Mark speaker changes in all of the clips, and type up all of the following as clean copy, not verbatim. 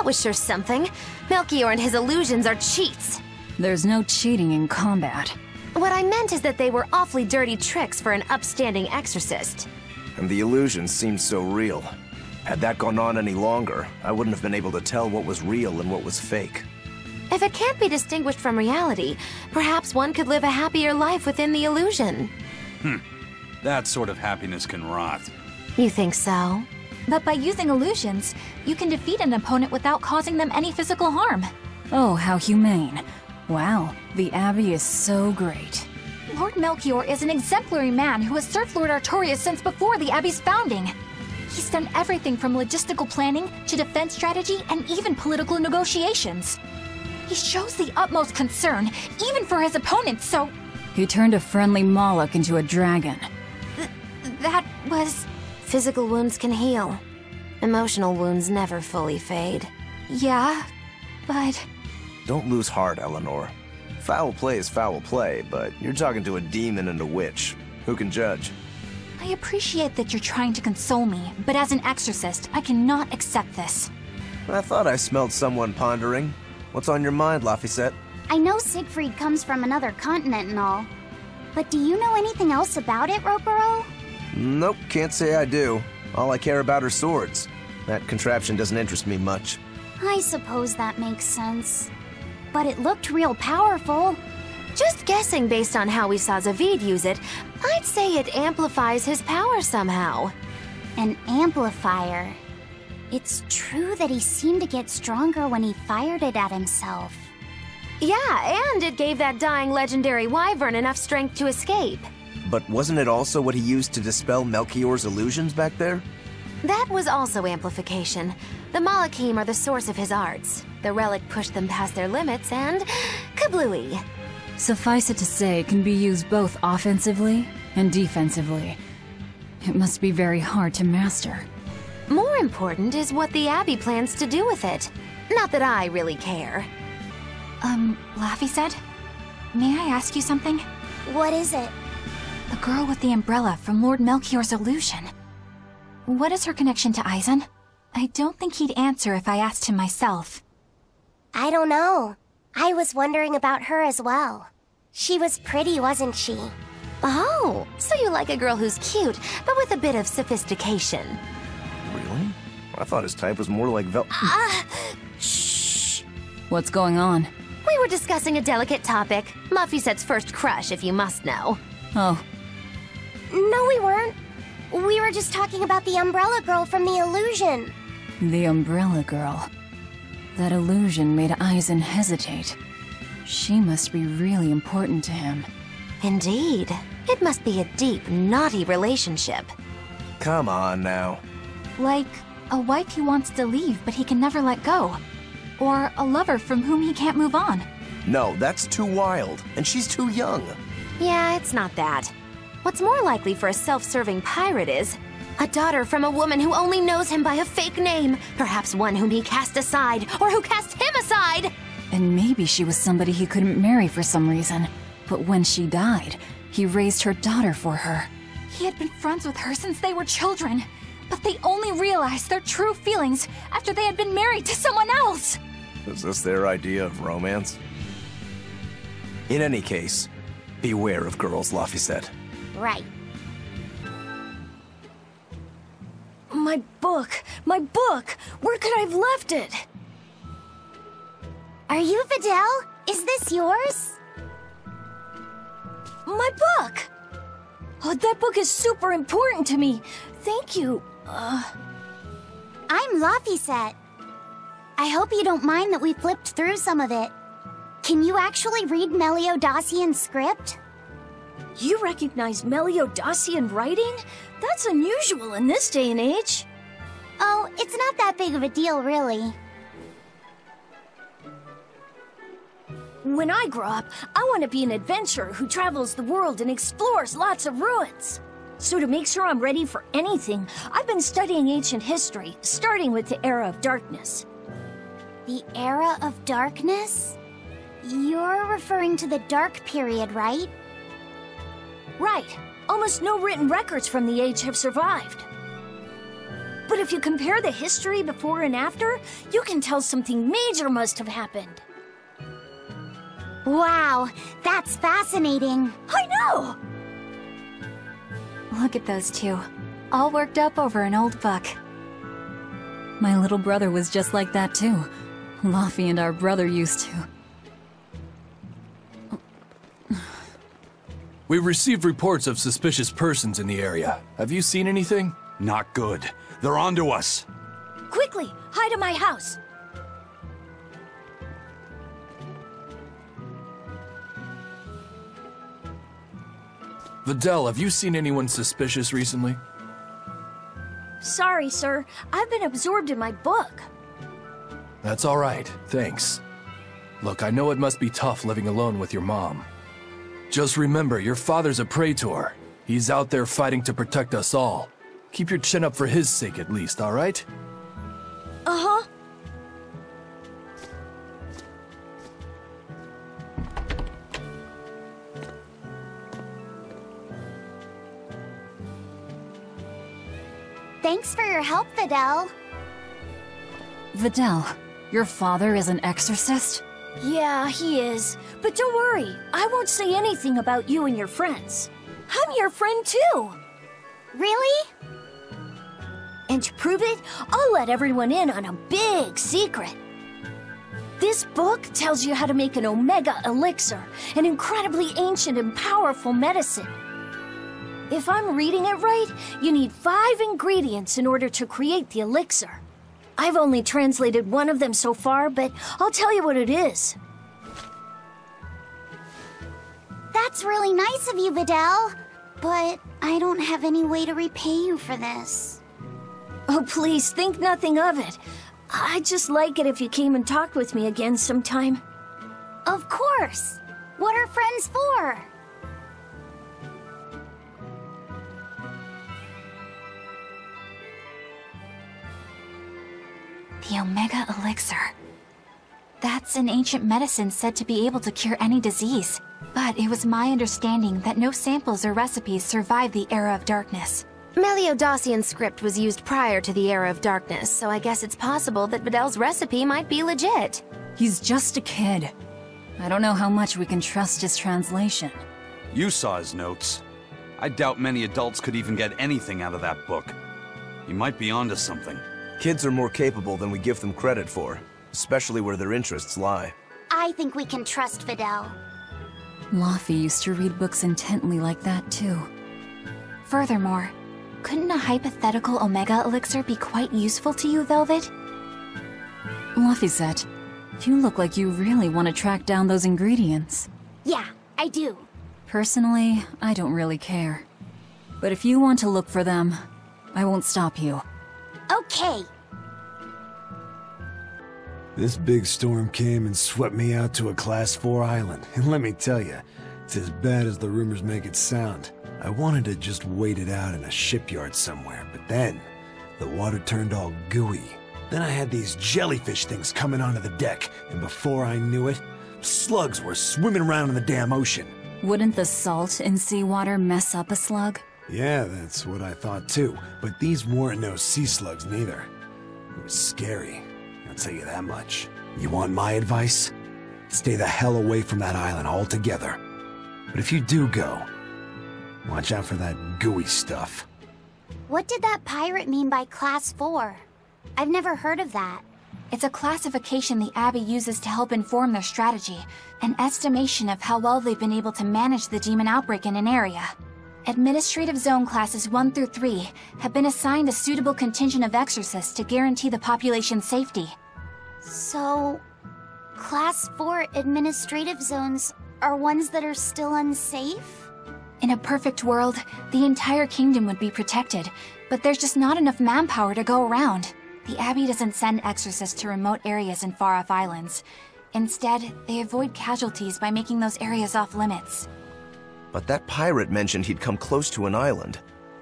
Speaker 1: That was sure something. Melchior and his illusions are cheats.
Speaker 2: There's no cheating in combat.
Speaker 1: What I meant is that they were awfully dirty tricks for an upstanding exorcist.
Speaker 3: And the illusions seemed so real. Had that gone on any longer, I wouldn't have been able to tell what was real and what was fake.
Speaker 1: If it can't be distinguished from reality, perhaps one could live a happier life within the illusion.
Speaker 4: That sort of happiness can rot.
Speaker 1: You think so?
Speaker 5: But by using illusions, you can defeat an opponent without causing them any physical harm.
Speaker 2: Oh, how humane. Wow, the Abbey is so great.
Speaker 5: Lord Melchior is an exemplary man who has served Lord Artorias since before the Abbey's founding. He's done everything from logistical planning to defense strategy and even political negotiations. He shows the utmost concern, even for his opponents, so...
Speaker 2: He turned a friendly Moloch into a dragon.
Speaker 5: That was...
Speaker 1: Physical wounds can heal. Emotional wounds never fully fade.
Speaker 5: Yeah, but...
Speaker 3: Don't lose heart, Eleanor. Foul play is foul play, but you're talking to a demon and a witch. Who can judge?
Speaker 5: I appreciate that you're trying to console me, but as an exorcist, I cannot accept this.
Speaker 3: I thought I smelled someone pondering. What's on your mind, Laphicet?
Speaker 6: I know Siegfried comes from another continent and all, but do you know anything else about it, Ropero?
Speaker 3: Nope, can't say I do. All I care about are swords. That contraption doesn't interest me much.
Speaker 6: I suppose that makes sense. But it looked real powerful.
Speaker 1: Just guessing based on how we saw Zavid use it, I'd say it amplifies his power somehow.
Speaker 6: An amplifier. It's true that he seemed to get stronger when he fired it at himself.
Speaker 1: Yeah, and it gave that dying legendary wyvern enough strength to escape.
Speaker 3: But wasn't it also what he used to dispel Melchior's illusions back there?
Speaker 1: That was also amplification. The Malachim are the source of his arts. The relic pushed them past their limits and... kablooey.
Speaker 2: Suffice it to say, it can be used both offensively and defensively. It must be very hard to master.
Speaker 1: More important is what the Abbey plans to do with it. Not that I really care.
Speaker 5: Laphicet? May I ask you something?
Speaker 6: What is it?
Speaker 5: The girl with the umbrella from Lord Melchior's illusion. What is her connection to Eisen? I don't think he'd answer if I asked him myself.
Speaker 6: I don't know. I was wondering about her as well. She was pretty, wasn't she?
Speaker 1: Oh, so you like a girl who's cute, but with a bit of sophistication.
Speaker 3: Really? I thought his type was more like
Speaker 1: Shh!
Speaker 2: What's going on?
Speaker 1: We were discussing a delicate topic. Laphicet's first crush, if you must know.
Speaker 2: Oh.
Speaker 6: No, we weren't. We were just talking about the umbrella girl from the illusion.
Speaker 2: The umbrella girl. That illusion made Eisen hesitate. She must be really important to him.
Speaker 1: Indeed. It must be a deep, naughty relationship.
Speaker 3: Come on now.
Speaker 5: Like a wife he wants to leave but he can never let go. Or a lover from whom he can't move on.
Speaker 3: No, that's too wild, and she's too young.
Speaker 1: Yeah, it's not that. What's more likely for a self-serving pirate is a daughter from a woman who only knows him by a fake name, perhaps one whom he cast aside, or who cast him aside!
Speaker 2: And maybe she was somebody he couldn't marry for some reason. But when she died, he raised her daughter for her.
Speaker 5: He had been friends with her since they were children, but they only realized their true feelings after they had been married to someone else!
Speaker 3: Is this their idea of romance? In any case, beware of girls, Laphicet.
Speaker 6: Right.
Speaker 7: My book! My book! Where could I have left it?
Speaker 6: Are you Videl? Is this yours?
Speaker 7: My book! Oh, that book is super important to me. Thank you.
Speaker 6: I'm Laphicet. I hope you don't mind that we flipped through some of it. Can you actually read Meliodacian script?
Speaker 7: You recognize Meliodacian writing? That's unusual in this day and age.
Speaker 6: Oh, it's not that big of a deal, really.
Speaker 7: When I grow up, I want to be an adventurer who travels the world and explores lots of ruins. So to make sure I'm ready for anything, I've been studying ancient history, starting with the Era of Darkness.
Speaker 6: The Era of Darkness? You're referring to the Dark Period, right?
Speaker 7: Right. Almost no written records from the age have survived. But if you compare the history before and after, you can tell something major must have happened.
Speaker 6: Wow, that's fascinating.
Speaker 7: I know!
Speaker 5: Look at those two, all worked up over an old book.
Speaker 2: My little brother was just like that too. Luffy and our brother used to.
Speaker 8: We've received reports of suspicious persons in the area. Have you seen anything?
Speaker 4: Not good. They're onto us.
Speaker 7: Quickly, hide in my house.
Speaker 8: Videl, have you seen anyone suspicious recently?
Speaker 7: Sorry, sir. I've been absorbed in my book.
Speaker 8: That's all right, thanks. Look, I know it must be tough living alone with your mom. Just remember, your father's a praetor. He's out there fighting to protect us all. Keep your chin up for his sake at least, all right?
Speaker 7: Uh-huh.
Speaker 6: Thanks for your help, Videl.
Speaker 2: Videl, your father is an exorcist?
Speaker 7: Yeah, he is. But don't worry, I won't say anything about you and your friends. I'm your friend too.
Speaker 6: Really?
Speaker 7: And to prove it, I'll let everyone in on a big secret. This book tells you how to make an Omega Elixir, an incredibly ancient and powerful medicine. If I'm reading it right, you need 5 ingredients in order to create the elixir. I've only translated one of them so far, but I'll tell you what it is.
Speaker 6: That's really nice of you, Videl. But I don't have any way to repay you for this.
Speaker 7: Oh, please, think nothing of it. I'd just like it if you came and talked with me again sometime.
Speaker 6: Of course. What are friends for?
Speaker 5: The Omega Elixir. That's an ancient medicine said to be able to cure any disease. But it was my understanding that no samples or recipes survived the Era of Darkness.
Speaker 1: Meliodosian script was used prior to the Era of Darkness, so I guess it's possible that Videl's recipe might be legit.
Speaker 2: He's just a kid. I don't know how much we can trust his translation.
Speaker 4: You saw his notes. I doubt many adults could even get anything out of that book. He might be onto something.
Speaker 3: Kids are more capable than we give them credit for, especially where their interests lie.
Speaker 6: I think we can trust Videl.
Speaker 2: Luffy used to read books intently like that too.
Speaker 5: Furthermore, couldn't a hypothetical Omega Elixir be quite useful to you, Velvet?
Speaker 2: Laphicet, you look like you really want to track down those ingredients.
Speaker 6: Yeah, I do.
Speaker 2: Personally, I don't really care. But if you want to look for them, I won't stop you.
Speaker 6: Okay.
Speaker 9: This big storm came and swept me out to a Class 4 island, and let me tell you, it's as bad as the rumors make it sound. I wanted to just wait it out in a shipyard somewhere, but then the water turned all gooey. Then I had these jellyfish things coming onto the deck, and before I knew it, slugs were swimming around in the damn ocean.
Speaker 2: Wouldn't the salt in seawater mess up a slug?
Speaker 9: Yeah, that's what I thought too, but these weren't no sea slugs neither. It was scary, I'll tell you that much. You want my advice? Stay the hell away from that island altogether. But if you do go, watch out for that gooey stuff.
Speaker 6: What did that pirate mean by Class 4? I've never heard of that.
Speaker 5: It's a classification the Abbey uses to help inform their strategy, an estimation of how well they've been able to manage the demon outbreak in an area. Administrative Zone Classes 1 through 3 have been assigned a suitable contingent of exorcists to guarantee the population's safety.
Speaker 6: So, Class 4 administrative zones are ones that are still unsafe?
Speaker 5: In a perfect world, the entire kingdom would be protected, but there's just not enough manpower to go around. The Abbey doesn't send exorcists to remote areas and far-off islands. Instead, they avoid casualties by making those areas off-limits.
Speaker 3: But that pirate mentioned he'd come close to an island.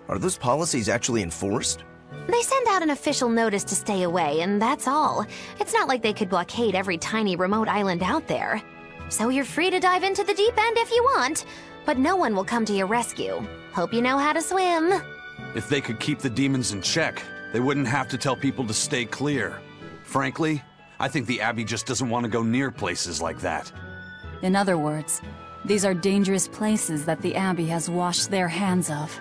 Speaker 3: Are those policies actually enforced?
Speaker 1: They send out an official notice to stay away, and that's all. It's not like they could blockade every tiny remote island out there. So you're free to dive into the deep end if you want, but no one will come to your rescue. Hope you know how to swim.
Speaker 4: If they could keep the demons in check, They wouldn't have to tell people to stay clear. Frankly, I think the Abbey just doesn't want to go near places like that.
Speaker 2: In other words, these are dangerous places that the Abbey has washed their hands of.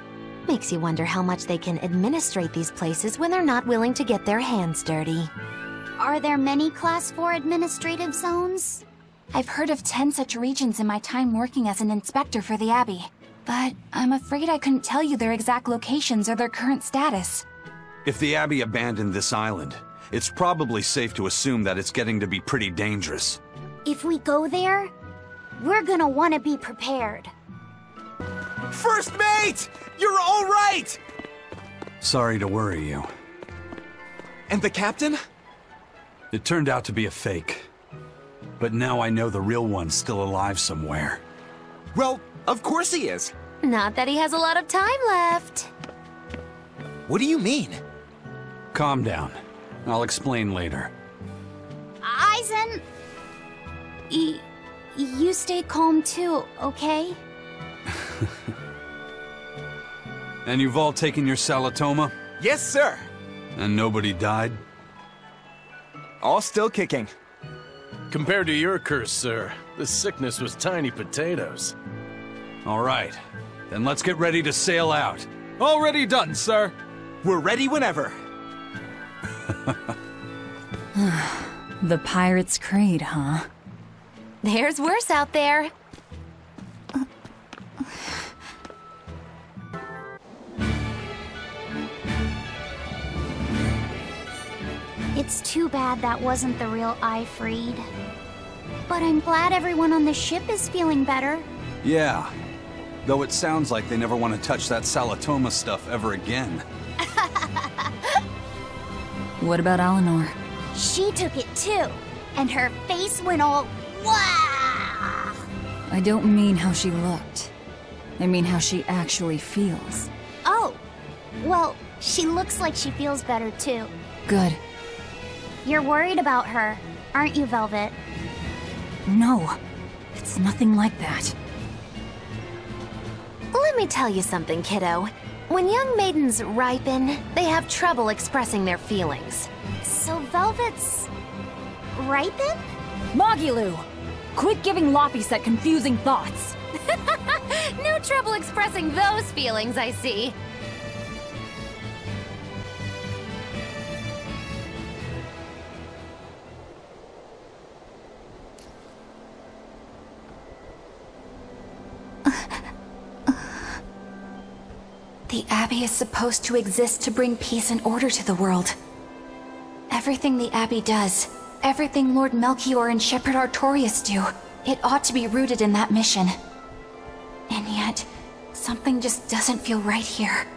Speaker 1: Makes you wonder how much they can administrate these places when they're not willing to get their hands dirty.
Speaker 6: Are there many Class 4 administrative zones?
Speaker 5: I've heard of 10 such regions in my time working as an inspector for the Abbey. But I'm afraid I couldn't tell you their exact locations or their current status.
Speaker 4: If the Abbey abandoned this island, it's probably safe to assume that it's getting to be pretty dangerous.
Speaker 6: If we go there, we're gonna want to be prepared.
Speaker 3: First mate! You're all right!
Speaker 4: Sorry to worry you.
Speaker 3: And the captain?
Speaker 4: It turned out to be a fake. But now I know the real one's still alive somewhere.
Speaker 3: Well, of course he is.
Speaker 1: Not that he has a lot of time left.
Speaker 3: What do you mean?
Speaker 4: Calm down. I'll explain later.
Speaker 6: Eisen! You stay calm too, okay?
Speaker 4: And you've all taken your Salatoma?
Speaker 3: Yes, sir.
Speaker 4: And nobody died?
Speaker 3: All still kicking.
Speaker 8: Compared to your curse, sir, this sickness was tiny potatoes.
Speaker 4: All right. Then let's get ready to sail out.
Speaker 8: Already done, sir.
Speaker 3: We're ready whenever.
Speaker 2: The Pirate's Creed, huh?
Speaker 1: There's worse out there.
Speaker 6: It's too bad that wasn't the real Ifreed. But I'm glad everyone on the ship is feeling better.
Speaker 4: Yeah. Though it sounds like they never want to touch that Salatoma stuff ever again.
Speaker 2: What about Eleanor?
Speaker 6: She took it too, and her face went all wow.
Speaker 2: I don't mean how she looked. I mean how she actually feels.
Speaker 6: Oh, well, she looks like she feels better too.
Speaker 2: Good.
Speaker 6: You're worried about her, aren't you, Velvet?
Speaker 2: No, it's nothing like that.
Speaker 1: Let me tell you something, kiddo. When young maidens ripen, they have trouble expressing their feelings.
Speaker 6: So Velvet's ripen?
Speaker 2: Mogilu! Quit giving Laphicet confusing thoughts!
Speaker 1: No trouble expressing those feelings, I see.
Speaker 5: The Abbey is supposed to exist to bring peace and order to the world. Everything the Abbey does, everything Lord Melchior and Shepherd Artorias do, it ought to be rooted in that mission. And yet, something just doesn't feel right here.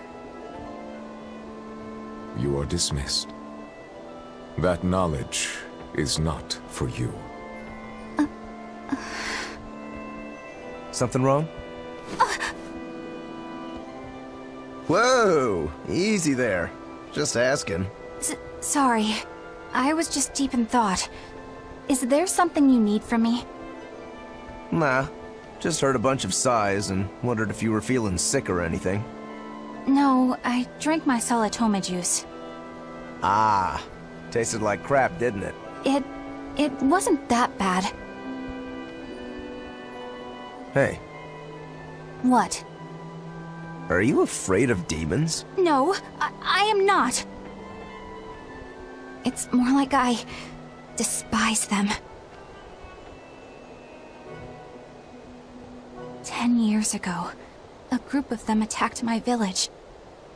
Speaker 10: You are dismissed. That knowledge is not for you.
Speaker 3: Something wrong? Whoa! Easy there. Just asking.
Speaker 5: Sorry. I was just deep in thought. Is there something you need from me?
Speaker 3: Nah. Just heard a bunch of sighs and wondered if you were feeling sick or anything.
Speaker 5: No, I drank my Salatoma juice.
Speaker 3: Ah. Tasted like crap, didn't it?
Speaker 5: It wasn't that bad.
Speaker 3: Hey,
Speaker 5: What?
Speaker 3: are you afraid of demons?
Speaker 5: No, I am not. It's more like I despise them. 10 years ago, a group of them attacked my village.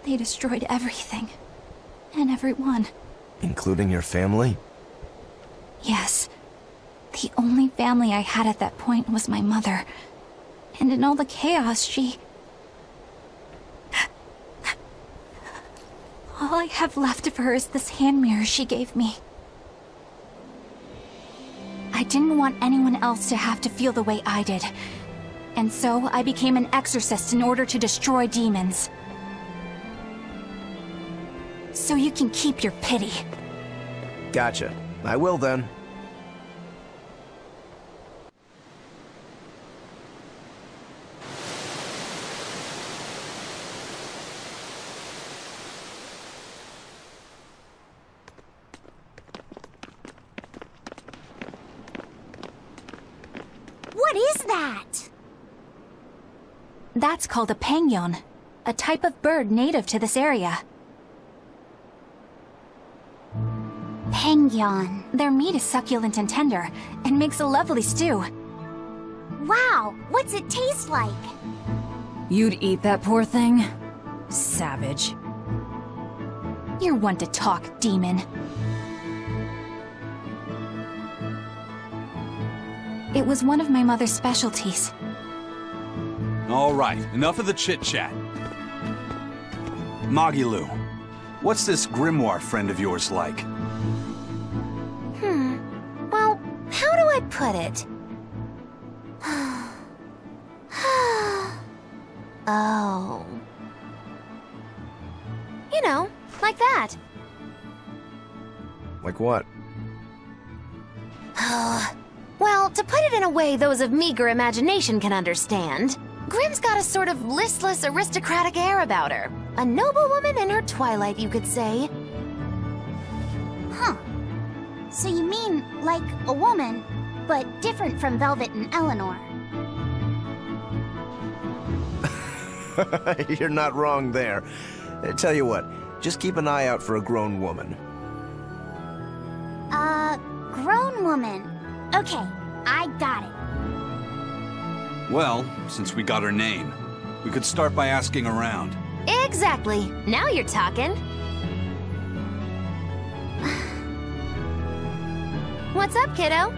Speaker 5: They destroyed everything. And everyone.
Speaker 3: Including your family?
Speaker 5: Yes. The only family I had at that point was my mother. And in all the chaos, she... All I have left of her is this hand mirror she gave me. I didn't want anyone else to have to feel the way I did. And so I became an exorcist in order to destroy demons. So you can keep your pity.
Speaker 3: Gotcha. I will then.
Speaker 5: That's called a penguin, a type of bird native to this area.
Speaker 6: Penguin.
Speaker 5: Their meat is succulent and tender, and makes a lovely stew.
Speaker 6: Wow, what's it taste like?
Speaker 2: You'd eat that poor thing? Savage.
Speaker 5: You're one to talk, demon. It was one of my mother's specialties.
Speaker 4: All right, enough of the chit-chat. Magilu, what's this Grimoirh friend of yours like?
Speaker 1: Well, how do I put it? Oh. You know, like that.
Speaker 3: Like what?
Speaker 1: Well, to put it in a way those of meager imagination can understand, Grim's got a sort of listless, aristocratic air about her. A noble woman in her twilight, you could say.
Speaker 6: Huh. So you mean, like, a woman, but different from Velvet and Eleanor.
Speaker 3: You're not wrong there. Tell you what, just keep an eye out for a grown woman.
Speaker 6: Grown woman. Okay, I got it.
Speaker 4: Well, since we got her name, we could start by asking around.
Speaker 1: Exactly. Now you're talking. What's up, kiddo?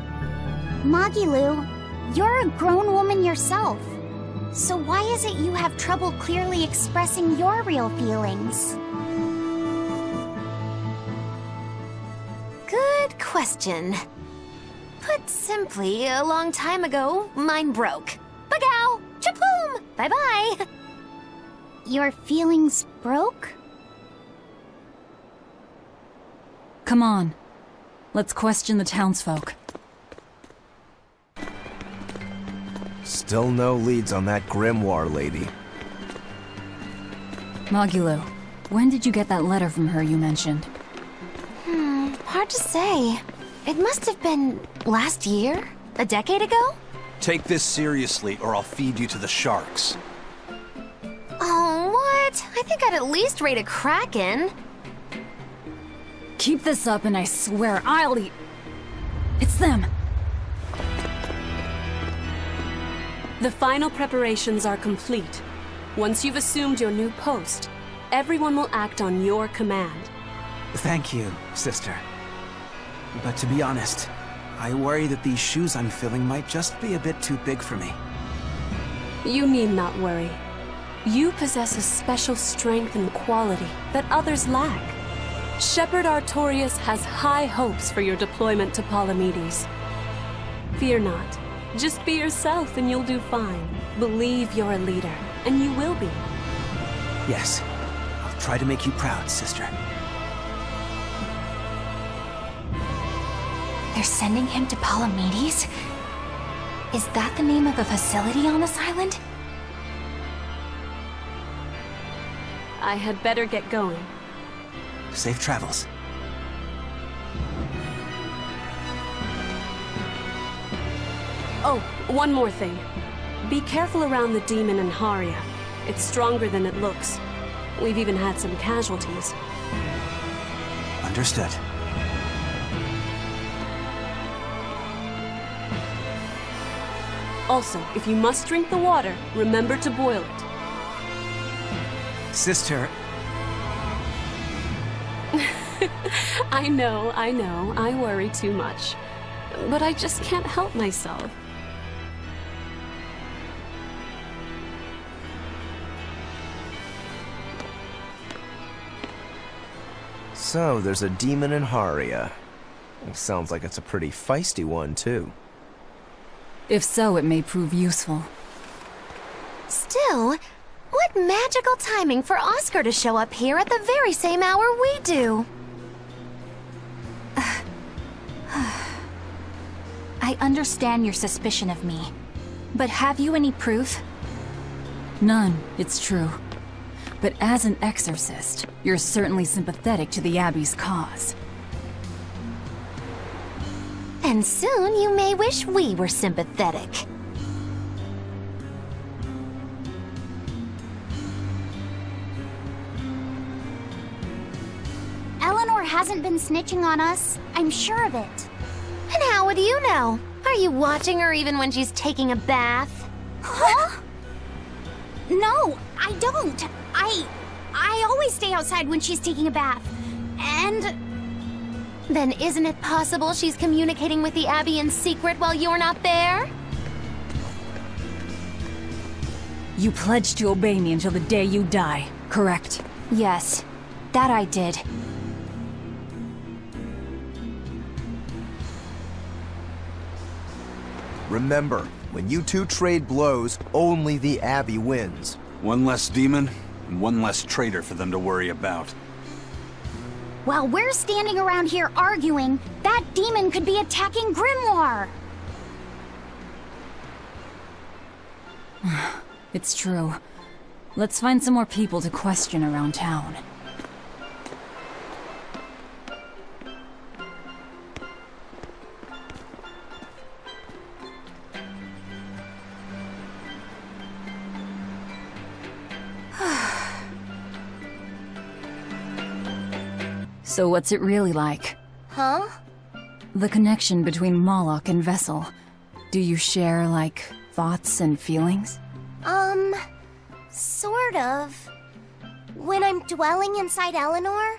Speaker 6: Magilu, you're a grown woman yourself. So why is it you have trouble clearly expressing your real feelings?
Speaker 1: Good question. Put simply, a long time ago, mine broke. Bagow! Chapoom! Bye-bye!
Speaker 6: Your feelings broke?
Speaker 2: Come on. Let's question the townsfolk.
Speaker 3: Still no leads on that Grimoirh lady.
Speaker 2: Magilu, when did you get that letter from her you mentioned?
Speaker 1: Hard to say. It must have been last year? A decade ago?
Speaker 4: Take this seriously, or I'll feed you to the sharks.
Speaker 1: Oh, what? I think I'd at least rate a kraken.
Speaker 2: Keep this up and I swear I'll eat... It's them!
Speaker 11: The final preparations are complete. Once you've assumed your new post, everyone will act on your command.
Speaker 12: Thank you, sister. But to be honest, I worry that these shoes I'm filling might just be a bit too big for me.
Speaker 11: You need not worry. You possess a special strength and quality that others lack. Shepherd Artorius has high hopes for your deployment to Palamedes. Fear not. Just be yourself and you'll do fine. Believe you're a leader, and you will be.
Speaker 12: Yes, I'll try to make you proud, sister.
Speaker 5: They're sending him to Palamedes? Is that the name of a facility on this island?
Speaker 11: I had better get going.
Speaker 12: Safe travels.
Speaker 11: Oh, one more thing. Be careful around the demon in Haria. It's stronger than it looks. We've even had some casualties.
Speaker 12: Understood.
Speaker 11: Also, if you must drink the water, remember to boil it.
Speaker 12: Sister...
Speaker 11: I know, I worry too much. But I just can't help myself.
Speaker 3: So, there's a demon in Haria. Sounds like it's a pretty feisty one, too.
Speaker 2: If so, it may prove useful.
Speaker 1: Still, what magical timing for Oscar to show up here at the very same hour we do.
Speaker 5: I understand your suspicion of me, but have you any proof?
Speaker 2: None, it's true. But as an exorcist, you're certainly sympathetic to the Abbey's cause.
Speaker 1: And soon you may wish we were sympathetic.
Speaker 6: Eleanor hasn't been snitching on us. I'm sure of it.
Speaker 1: And how would you know? Are you watching her even when she's taking a bath?
Speaker 6: Huh? No, I don't. I always stay outside when she's taking a bath. And...
Speaker 1: Then isn't it possible she's communicating with the Abbey in secret while you're not there?
Speaker 2: You pledged to obey me until the day you die, correct?
Speaker 5: Yes, that I did.
Speaker 3: Remember, when you two trade blows, only the Abbey wins.
Speaker 4: One less demon, and one less traitor for them to worry about.
Speaker 6: While we're standing around here arguing, that demon could be attacking Grimoirh!
Speaker 2: It's true. Let's find some more people to question around town. So what's it really like?
Speaker 6: Huh?
Speaker 2: The connection between Moloch and Vessel. Do you share, like, thoughts and feelings?
Speaker 6: Sort of. When I'm dwelling inside Eleanor,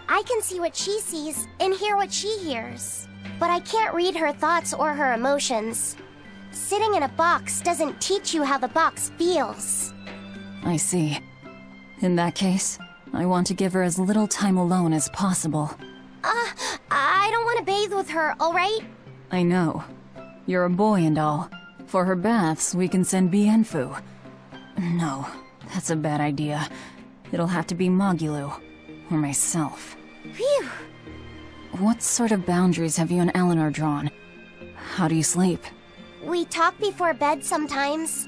Speaker 6: I can see what she sees and hear what she hears. But I can't read her thoughts or her emotions. Sitting in a box doesn't teach you how the box feels.
Speaker 2: I see. In that case, I want to give her as little time alone as possible.
Speaker 6: I don't want to bathe with her, alright?
Speaker 2: I know. You're a boy and all. For her baths, we can send Bienfu. No, that's a bad idea. It'll have to be Magilou. Or myself.
Speaker 6: Phew!
Speaker 2: What sort of boundaries have you and Eleanor drawn? How do you sleep?
Speaker 6: We talk before bed sometimes.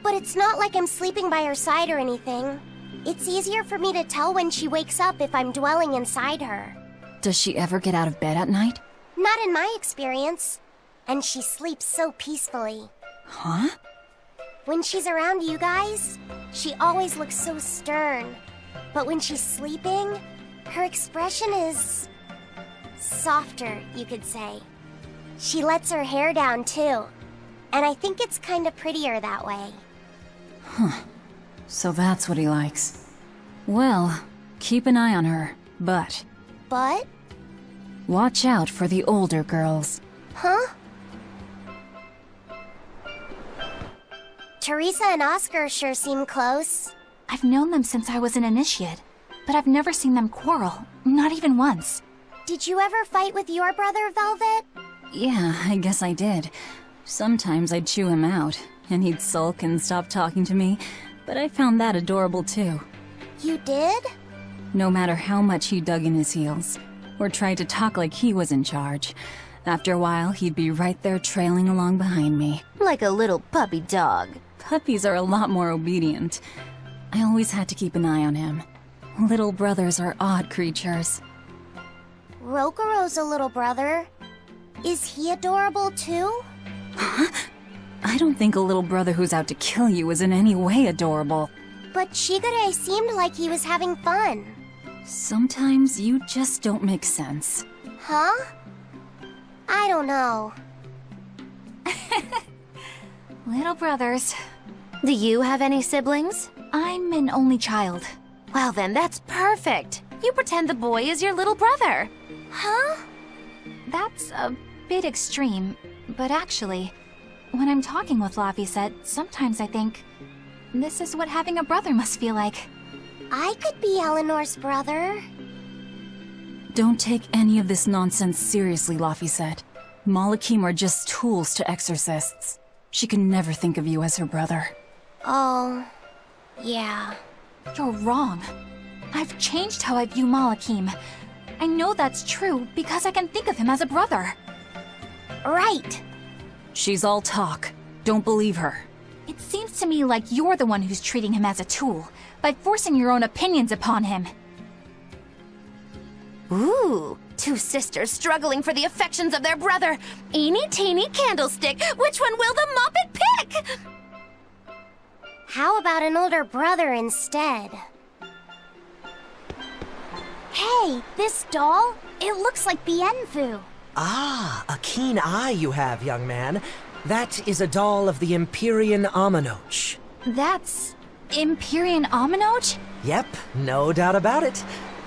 Speaker 6: But it's not like I'm sleeping by her side or anything. It's easier for me to tell when she wakes up if I'm dwelling inside her.
Speaker 2: Does she ever get out of bed at night?
Speaker 6: Not in my experience. And she sleeps so peacefully.
Speaker 2: Huh?
Speaker 6: When she's around you guys, she always looks so stern. But when she's sleeping, her expression is... softer, you could say. She lets her hair down, too. And I think it's kinda prettier that way.
Speaker 2: Huh. So that's what he likes. Well, keep an eye on her, but...
Speaker 6: But?
Speaker 2: Watch out for the older girls.
Speaker 6: Huh? Teresa and Oscar sure seem close.
Speaker 5: I've known them since I was an initiate, but I've never seen them quarrel, not even once.
Speaker 6: Did you ever fight with your brother, Velvet?
Speaker 2: Yeah, I guess I did. Sometimes I'd chew him out, and he'd sulk and stop talking to me, but I found that adorable too.
Speaker 6: You did?
Speaker 2: No matter how much he dug in his heels, or tried to talk like he was in charge, after a while he'd be right there trailing along behind me.
Speaker 1: Like a little puppy dog.
Speaker 2: Puppies are a lot more obedient. I always had to keep an eye on him. Little brothers are odd creatures.
Speaker 6: Rokuro's a little brother. Is he adorable too?
Speaker 2: Huh? I don't think a little brother who's out to kill you is in any way adorable.
Speaker 6: But Shigure seemed like he was having fun.
Speaker 2: Sometimes you just don't make sense.
Speaker 6: Huh? I don't know.
Speaker 5: Little brothers.
Speaker 1: Do you have any siblings?
Speaker 5: I'm an only child.
Speaker 1: Well then, that's perfect. You pretend the boy is your little brother.
Speaker 6: Huh?
Speaker 5: That's a bit extreme, but actually, when I'm talking with Laphicet, sometimes I think, this is what having a brother must feel like.
Speaker 6: I could be Eleanor's brother.
Speaker 2: Don't take any of this nonsense seriously, Laphicet. Malachim are just tools to exorcists. She can never think of you as her brother.
Speaker 6: Oh, yeah.
Speaker 5: You're wrong. I've changed how I view Malachim. I know that's true because I can think of him as a brother.
Speaker 6: Right.
Speaker 2: She's all talk. Don't believe her.
Speaker 5: It seems to me like you're the one who's treating him as a tool, by forcing your own opinions upon him.
Speaker 1: Ooh, two sisters struggling for the affections of their brother. Eeny teeny candlestick, which one will the Muppet pick?
Speaker 6: How about an older brother instead? Hey! Hey, this doll? It looks like Bienfu.
Speaker 13: Ah, a keen eye you have, young man. That is a doll of the Empyrean Aminoch.
Speaker 5: That's... Empyrean Aminoch?
Speaker 13: Yep, no doubt about it.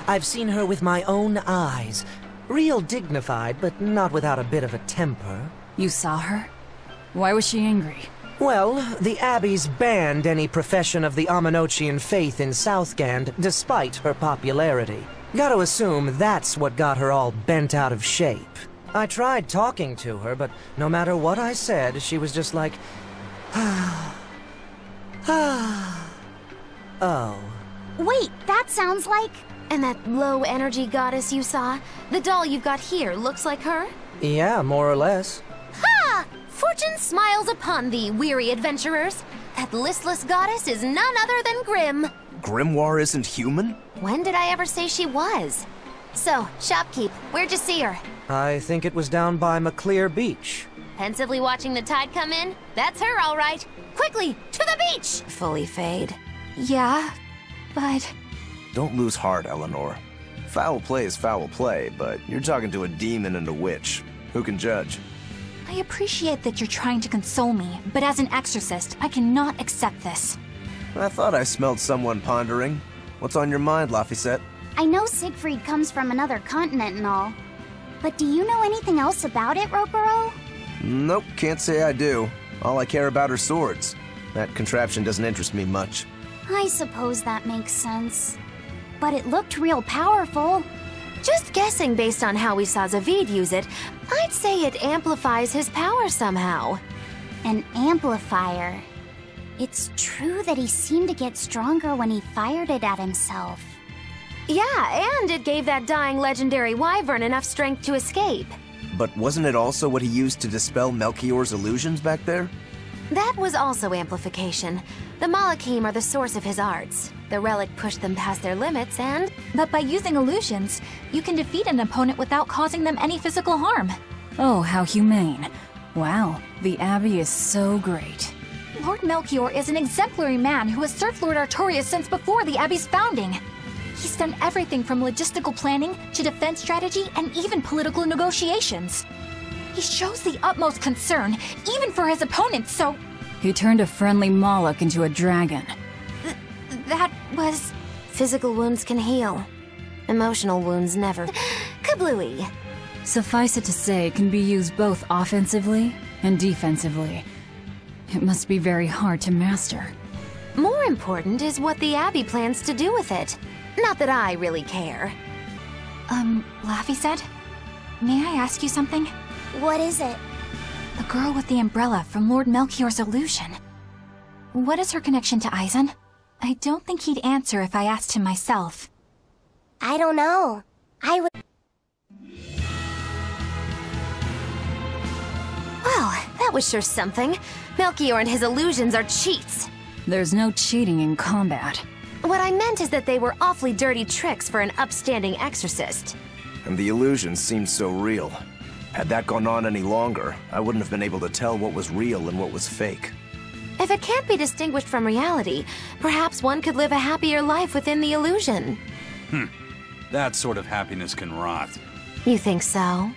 Speaker 13: I've seen her with my own eyes. Real dignified, but not without a bit of a temper.
Speaker 2: You saw her? Why was she angry?
Speaker 13: Well, the Abbeys banned any profession of the Aminochian faith in Southgand, despite her popularity. Gotta assume that's what got her all bent out of shape. I tried talking to her, but no matter what I said, she was just like... oh.
Speaker 6: Wait, that sounds like...
Speaker 1: And that low-energy goddess you saw? The doll you've got here looks like her?
Speaker 13: Yeah, more or less.
Speaker 1: Ha! Fortune smiles upon thee, weary adventurers. That listless goddess is none other than Grim.
Speaker 3: Grimoirh isn't human?
Speaker 1: When did I ever say she was? So, shopkeep, where'd you see her?
Speaker 13: I think it was down by McClear Beach.
Speaker 1: Pensively watching the tide come in? That's her, all right. Quickly, to the beach! Fully fade.
Speaker 5: Yeah, but...
Speaker 3: Don't lose heart, Eleanor. Foul play is foul play, but you're talking to a demon and a witch. Who can judge?
Speaker 5: I appreciate that you're trying to console me, but as an exorcist, I cannot accept this.
Speaker 3: I thought I smelled someone pondering. What's on your mind, Laphicet?
Speaker 6: I know Siegfried comes from another continent and all. But do you know anything else about it, Ropero?
Speaker 3: Nope, can't say I do. All I care about are swords. That contraption doesn't interest me much.
Speaker 6: I suppose that makes sense. But it looked real powerful.
Speaker 1: Just guessing based on how we saw Zavid use it, I'd say it amplifies his power somehow.
Speaker 6: An amplifier. It's true that he seemed to get stronger when he fired it at himself.
Speaker 1: Yeah, and it gave that dying legendary wyvern enough strength to escape.
Speaker 3: But wasn't it also what he used to dispel Melchior's illusions back there?
Speaker 1: That was also amplification. The Malachim are the source of his arts. The relic pushed them past their limits and...
Speaker 5: But by using illusions, you can defeat an opponent without causing them any physical harm.
Speaker 2: Oh, how humane. Wow, the Abbey is so great.
Speaker 5: Lord Melchior is an exemplary man who has served Lord Artorias since before the Abbey's founding. He's done everything from logistical planning to defense strategy and even political negotiations. He shows the utmost concern, even for his opponents, so...
Speaker 2: He turned a friendly Moloch into a dragon.
Speaker 5: That was...
Speaker 1: Physical wounds can heal. Emotional wounds never. Kablooey.
Speaker 2: Suffice it to say, it can be used both offensively and defensively. It must be very hard to master.
Speaker 1: More important is what the Abbey plans to do with it. Not that I really care.
Speaker 5: Laphicet? May I ask you something?
Speaker 6: What is it?
Speaker 5: The girl with the umbrella from Lord Melchior's illusion. What is her connection to Eisen? I don't think he'd answer if I asked him myself.
Speaker 6: I don't know. I would...
Speaker 1: Well, that was sure something. Melchior and his illusions are cheats.
Speaker 2: There's no cheating in combat.
Speaker 1: What I meant is that they were awfully dirty tricks for an upstanding exorcist.
Speaker 3: And the illusions seemed so real. Had that gone on any longer, I wouldn't have been able to tell what was real and what was fake.
Speaker 1: If it can't be distinguished from reality, perhaps one could live a happier life within the illusion.
Speaker 4: That sort of happiness can rot.
Speaker 1: You think so?